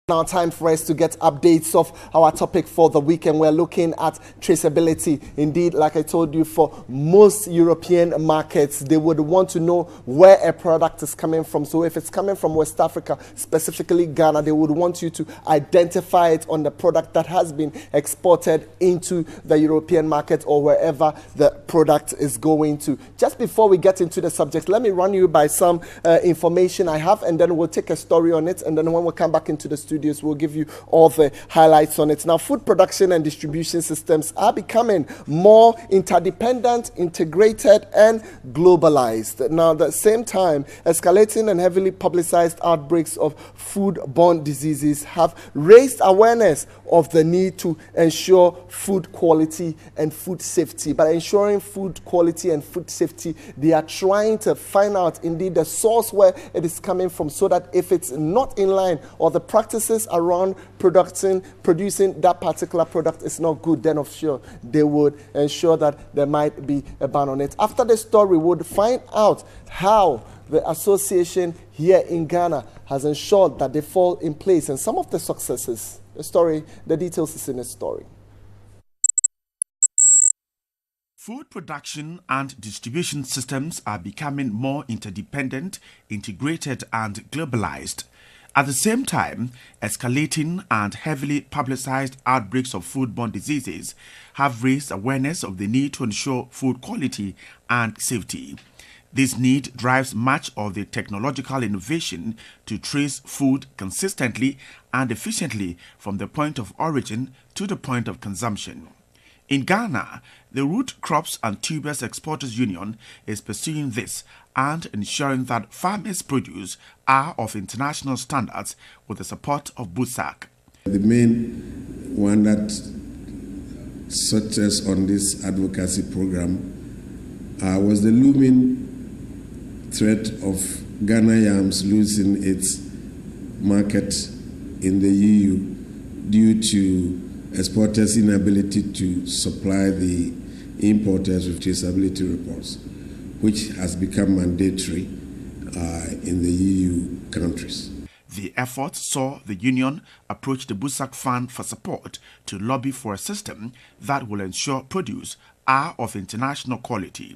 Now time for us to get updates of our topic for the weekend. We're looking at traceability. Indeed, like I told you, for most European markets, they would want to know where a product is coming from. So if it's coming from West Africa, specifically Ghana, they would want you to identify it on the product that has been exported into the European market or wherever the product is going to. Just before we get into the subject, let me run you by some information I have, and then we'll take a story on it, and then when we come back into the studio, we'll give you all the highlights on it. Now, food production and distribution systems are becoming more interdependent, integrated, and globalized. Now, at the same time, escalating and heavily publicized outbreaks of food-borne diseases have raised awareness of the need to ensure food quality and food safety. By ensuring food quality and food safety, they are trying to find out indeed the source where it is coming from, so that if it's not in line or the practices around producing that particular product is not good, then of sure they would ensure that there might be a ban on it. After the story, we would find out how the association here in Ghana has ensured that they fall in place and some of the successes. The details is in the story. Food production and distribution systems are becoming more interdependent, integrated, and globalized. At the same time, escalating and heavily publicized outbreaks of foodborne diseases have raised awareness of the need to ensure food quality and safety. This need drives much of the technological innovation to trace food consistently and efficiently from the point of origin to the point of consumption. In Ghana, the Root Crops and Tubers Exporters Union is pursuing this and ensuring that farmers' produce are of international standards with the support of BUSAC. The main one that set us on this advocacy program was the looming threat of Ghana yams losing its market in the EU due to exporters' inability to supply the importers with traceability reports, which has become mandatory in the EU countries. The effort saw the union approach the BUSAC Fund for support to lobby for a system that will ensure produce are of international quality.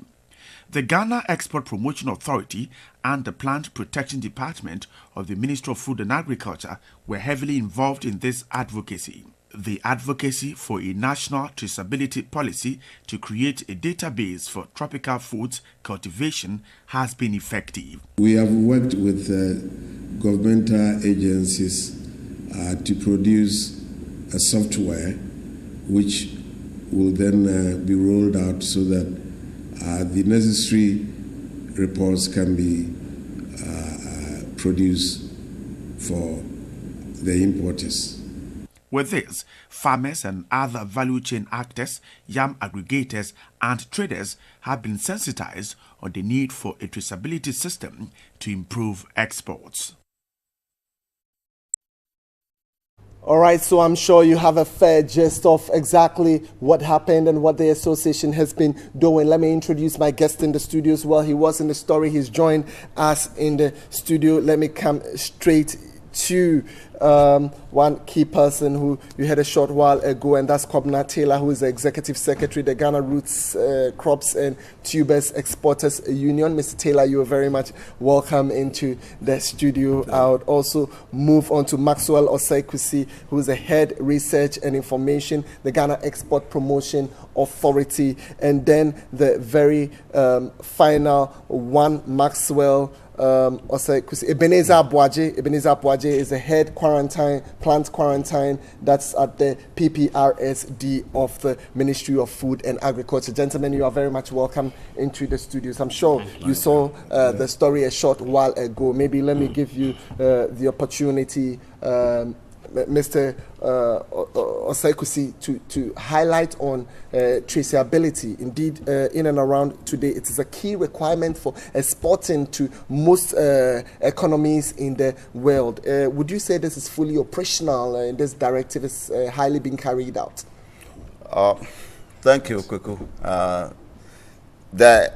The Ghana Export Promotion Authority and the Plant Protection Department of the Ministry of Food and Agriculture were heavily involved in this advocacy. The advocacy for a National Traceability Policy to create a database for tropical foods cultivation has been effective. We have worked with governmental agencies to produce a software which will then be rolled out so that the necessary reports can be produced for the importers. With this, farmers and other value chain actors, yam aggregators and traders have been sensitized on the need for a traceability system to improve exports. All right, so I'm sure you have a fair gist of exactly what happened and what the association has been doing. Let me introduce my guest in the studio as well. He was in the story. He's joined us in the studio. Let me come straight to one key person who you had a short while ago, and that's Kobna Taylor, who is the Executive Secretary, the Ghana Roots Crops and Tubers Exporters Union. Mr. Taylor, you are very much welcome into the studio. I would also move on to Maxwell Osaikusi, who is the Head Research and Information, the Ghana Export Promotion Authority, and then the very final one, Maxwell Ebenezer Abuaje is the head plant quarantine that's at the PPRSD of the Ministry of Food and Agriculture. Gentlemen, you are very much welcome into the studios. I'm sure you saw the story a short while ago. Maybe let me give you the opportunity, Mr. Osaikusi, to highlight on traceability. Indeed, in and around today, it is a key requirement for exporting to most economies in the world. Would you say this is fully operational and this directive is highly being carried out? Thank you, Kuku. The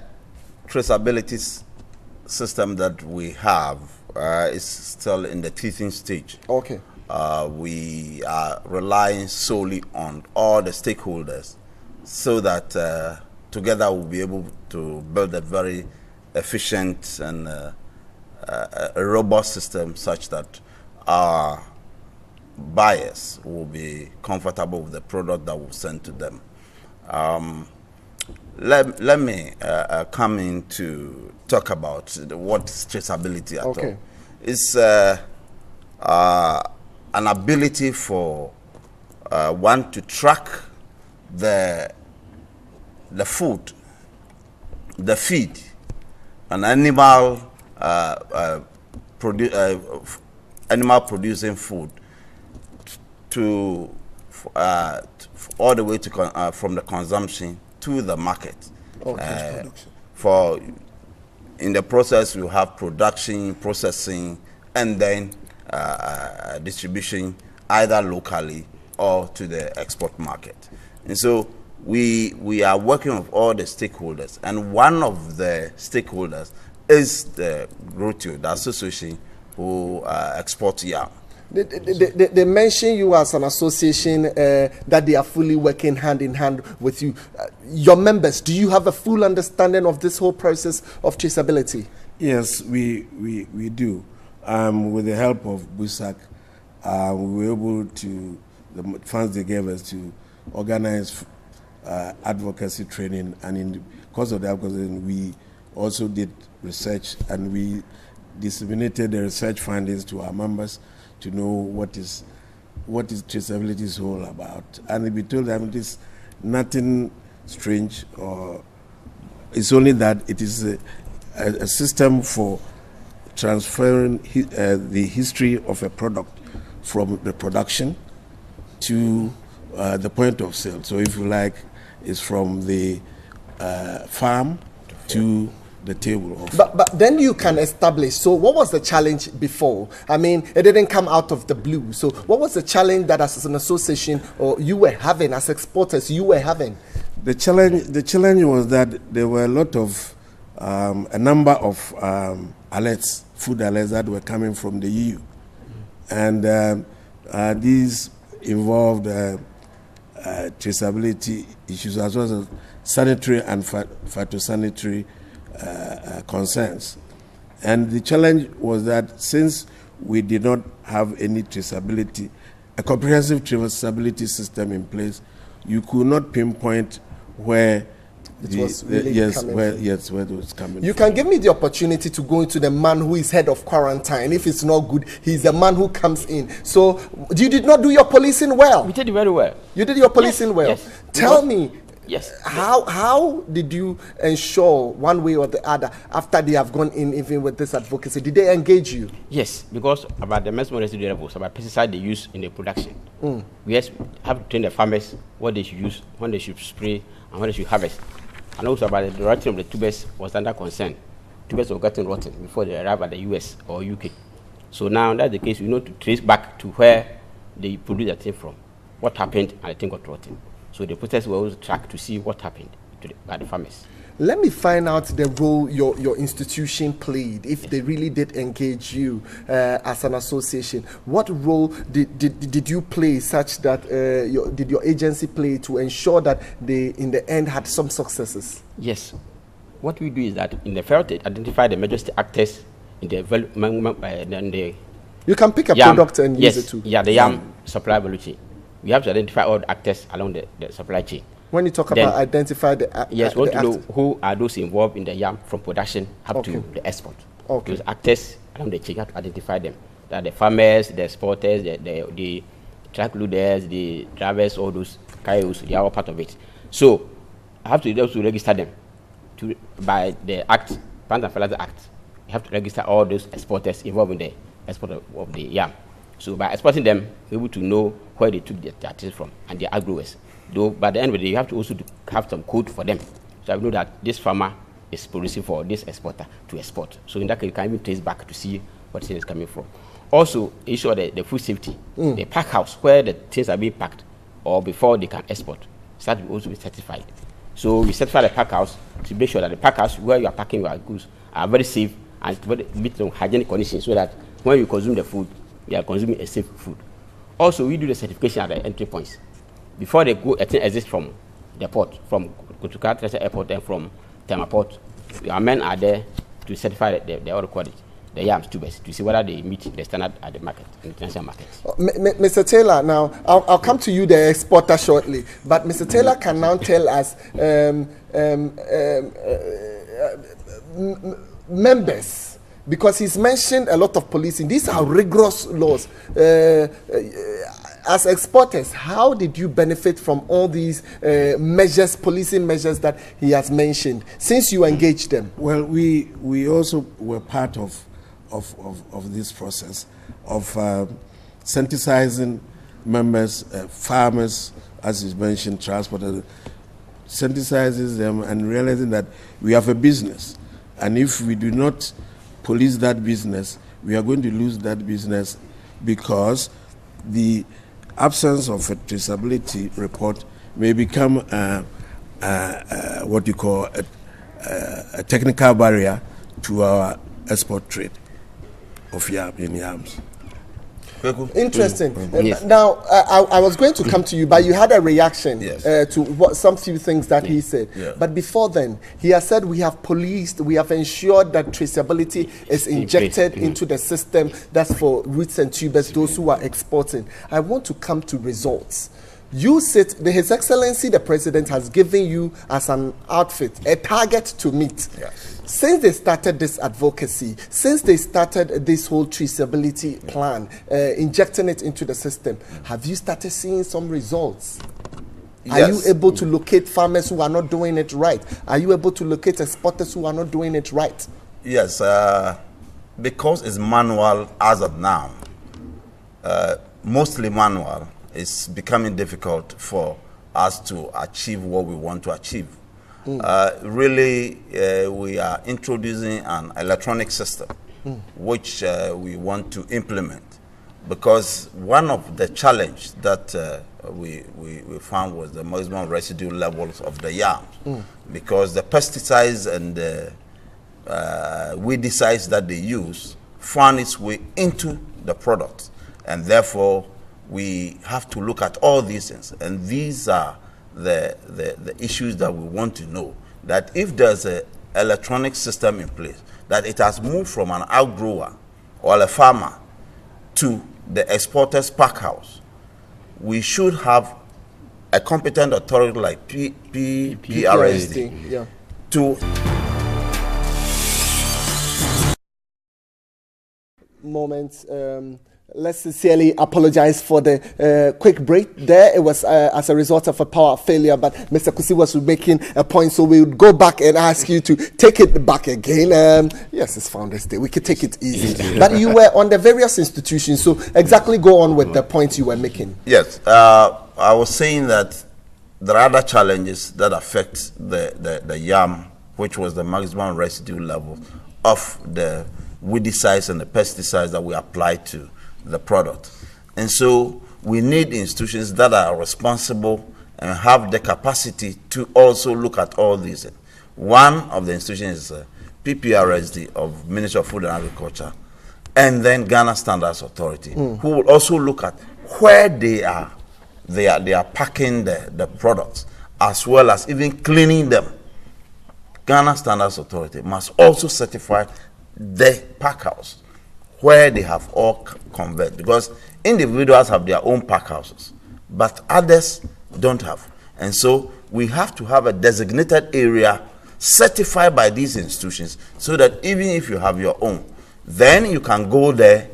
traceability system that we have is still in the teething stage. Okay. we are relying solely on all the stakeholders so that together we'll be able to build a very efficient and a robust system such that our buyers will be comfortable with the product that we'll send to them. Let me come in to talk about what is traceability at all. It's an ability for one to track the food, the feed, an animal animal producing food to all the way to from the consumption to the market. For in the process we have production, processing, and then distribution either locally or to the export market. And so we are working with all the stakeholders, and one of the stakeholders is the GLPGOA, the association who export yam. They mention you as an association that they are fully working hand in hand with you. Your members, do you have a full understanding of this whole process of traceability? Yes, we do. With the help of BUSAC, we were able to, the funds they gave us to organize advocacy training, and in the course of the advocacy, we also did research, and we disseminated the research findings to our members to know what is traceability is all about. And we told them it is nothing strange, or it's only that it is a system for transferring the history of a product from the production to the point of sale. So if you like, it's from the farm to the table. But then you can establish. So what was the challenge before? I mean, it didn't come out of the blue. So what was the challenge that as an association or you were having, as exporters, you were having? The challenge was that there were a lot of, a number of alerts, food alerts that were coming from the EU. And these involved traceability issues as well as sanitary and phytosanitary concerns. And the challenge was that since we did not have any traceability, a comprehensive traceability system in place, you could not pinpoint where where it was coming You from. can give me the opportunity to go into the man who is head of quarantine. If it's not good, he's the man who comes in. So you did not do your policing well. We did very well. You did your policing well. Yes. Tell me. Yes. How did you ensure one way or the other after they have gone in even with this advocacy? Did they engage you? Yes, because about the maximum residual levels, about pesticide they use in the production. We have to train the farmers what they should use, when they should spray, and when they should harvest. And also about the rotting of the tubers was under concern. Tubers were getting rotten before they arrive at the US or UK. So now that's the case. We know to trace back to where they produce that thing from, what happened, and the thing got rotten. So the process will always track to see what happened to by the farmers. Let me find out the role your institution played, if they really did engage you as an association. What role did you play such that, did your agency play to ensure that they, in the end, had some successes? Yes. What we do is that in the fair to identify the major actors in the development, you can pick a product and use it too. Yeah, the yam supply value chain. We have to identify all the actors along the supply chain. When you talk about identify the yes, we want to know who are those involved in the yam from production up to the export. Those actors along the chain, you have to identify them. That the farmers, the exporters, the truck loaders, the drivers, all those coyotes, they are all part of it. So I have to also register them by the Act, Plant and Fertilizer Act. You have to register all those exporters involved in the export of the yam. So by exporting them, we're able to know where they took their things from and their aggrowers. Though by the end of the day, you have to also have some code for them. So I know that this farmer is producing for this exporter to export. So in that case, you can even trace back to see what thing is coming from. Also, ensure the food safety, the pack house where the things are being packed or before they can export, start to also be certified. So we certify the pack house to make sure that the pack house where you are packing your goods are very safe and meet some hygienic conditions so that when you consume the food, you are consuming a safe food. Also, we do the certification at the entry points. Before they go, exist from the port, from Kotoka Airport and from Temaport. Our men are there to certify the oil quality, the yams tubers, to see whether they meet the standard at the market, international markets. Mr. Taylor, now I'll come to you, the exporter, shortly. But Mr. Taylor can now tell us members, because he's mentioned a lot of policing. These are rigorous laws. As exporters, how did you benefit from all these measures, policing measures that he has mentioned, since you engaged them? Well, we also were part of this process of sensitizing members, farmers, as you mentioned, transporters, sensitizes them and realizing that we have a business. And if we do not police that business, we are going to lose that business, because the absence of a traceability report may become what you call a technical barrier to our export trade of yams. Interesting. Yes. Now, I was going to come to you, but you had a reaction to some few things that he said. Yeah. But before then, he has said we have policed, we have ensured that traceability is injected into the system. That's for roots and tubers, those who are exporting. I want to come to results. You said His Excellency the President has given you as an outfit a target to meet. Yes. Since they started this advocacy, since they started this whole traceability plan, injecting it into the system, have you started seeing some results? Yes. Are you able to locate farmers who are not doing it right? Are you able to locate exporters who are not doing it right? Yes, because it's manual as of now, mostly manual, it's becoming difficult for us to achieve what we want to achieve. Really, we are introducing an electronic system which we want to implement, because one of the challenges that we found was the maximum residue levels of the yams, because the pesticides and the weedicides that they use found its way into the product, and therefore we have to look at all these things. And these are the issues that we want to know, that if there's an electronic system in place, that it has moved from an outgrower or a farmer to the exporter's pack house, we should have a competent authority like PRSD to moments. Let's sincerely apologize for the quick break there. It was as a result of a power failure, but Mr. Kusi was making a point, so we would go back and ask you to take it back again. Yes, it's Founders Day. We could take it easy. But you were on the various institutions, so exactly go on with the points you were making. Yes, I was saying that there are other challenges that affect the yam, which was the maximum residue level of the weedicides and the pesticides that we apply to the product. And so we need institutions that are responsible and have the capacity to also look at all these. One of the institutions is PPRSD of Ministry of Food and Agriculture, and then Ghana Standards Authority, who will also look at where they are packing the products, as well as even cleaning them. Ghana Standards Authority must also certify the pack house where they have all converted, because individuals have their own pack houses, but others don't have. And so we have to have a designated area certified by these institutions, so that even if you have your own, then you can go there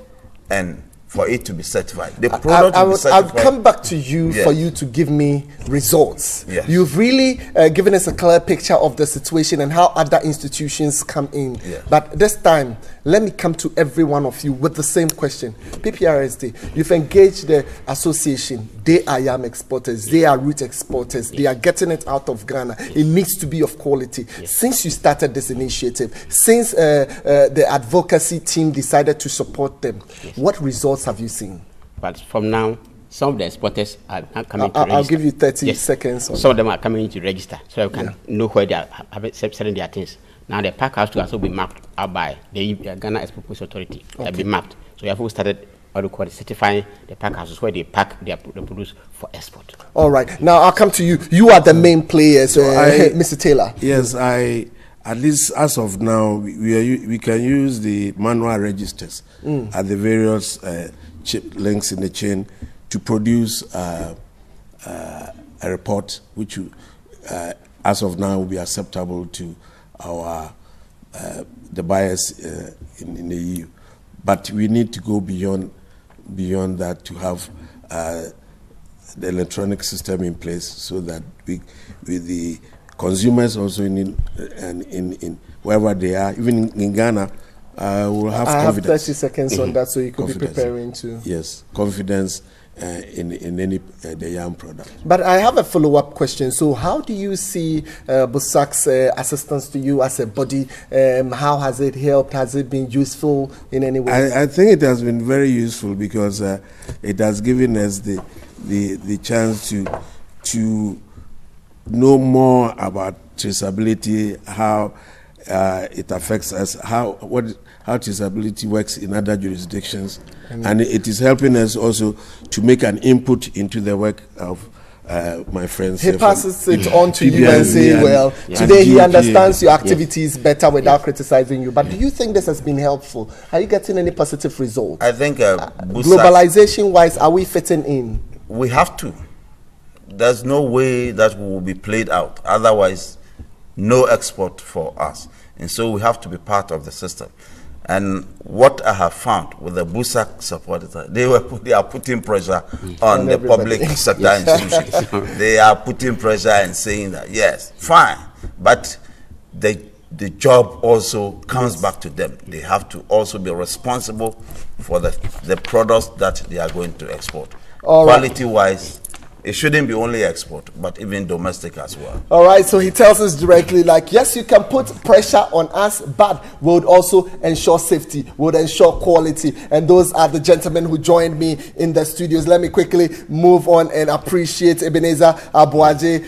and for it to be certified. The product will be certified. I'll come back to you for you to give me results. Yes. You've really given us a clear picture of the situation and how other institutions come in. Yes. But this time, let me come to every one of you with the same question. PPRSD, you've engaged the association. They are yam exporters. They are root exporters. They are getting it out of Ghana. It needs to be of quality. Since you started this initiative, since the advocacy team decided to support them, what results have you seen? But from now, some of the exporters are coming to register. I'll give you 30 seconds. Some of them are coming to register, so you can know where they are selling their things. Now the pack has to also be mapped out by the Ghana Export Authority. Be mapped. So we have started what we call certifying the packhouses where they pack their produce for export. All right. Now I'll come to you. You are the main players, Mr. Taylor. Yes, at least as of now, we can use the manual registers at the various links in the chain to produce a report which as of now will be acceptable to our the buyers in the EU. But we need to go beyond that to have the electronic system in place so that with the consumers also in wherever they are, even in Ghana, will have confidence. I have 30 seconds on that, so you could be preparing to. Yes, confidence in any the yam product. But I have a follow-up question. So how do you see BUSAC's assistance to you as a body? How has it helped? Has it been useful in any way? I think it has been very useful because it has given us the chance to know more about traceability, how it affects us, how traceability works in other jurisdictions, and it is helping us also to make an input into the work of my friends. He passes it on to you and say, well, today he understands your activities better without criticizing you. But do you think this has been helpful? Are you getting any positive results? I think globalization-wise, are we fitting in? We have to. There's no way that we will be played out. Otherwise, no export for us. And so we have to be part of the system. And what I have found with the BUSAC support, they are putting pressure on the public sector institutions. They are putting pressure and saying that, yes, fine, but the job also comes back to them. They have to also be responsible for the products that they are going to export. Quality-wise, it shouldn't be only export, but even domestic as well. All right, so he tells us directly, like, yes, you can put pressure on us, but we would also ensure safety, we would ensure quality. And those are the gentlemen who joined me in the studios. Let me quickly move on and appreciate Ebenezer Abuaje,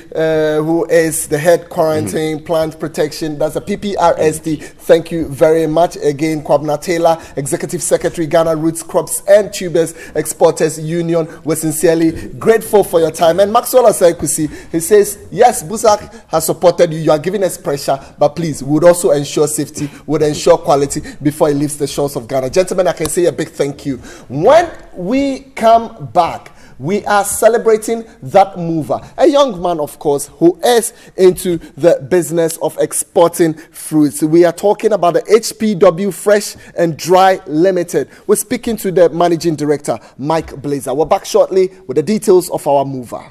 who is the head quarantine plant protection. That's a PPRSD. Thank you very much. Again, Kwabena Taylor, Executive Secretary, Ghana Roots Crops and Tubers Exporters Union. We're sincerely grateful for your time. And Maxwell Asaikusi, he says, yes, BUSAC has supported you. You are giving us pressure, but please, we would also ensure safety, would ensure quality before it leaves the shores of Ghana. Gentlemen, I can say a big thank you. When we come back, we are celebrating that mover, a young man, of course, who is into the business of exporting fruits. We are talking about the HPW Fresh and Dry Limited. We're speaking to the managing director, Mike Blazer. We're back shortly with the details of our mover.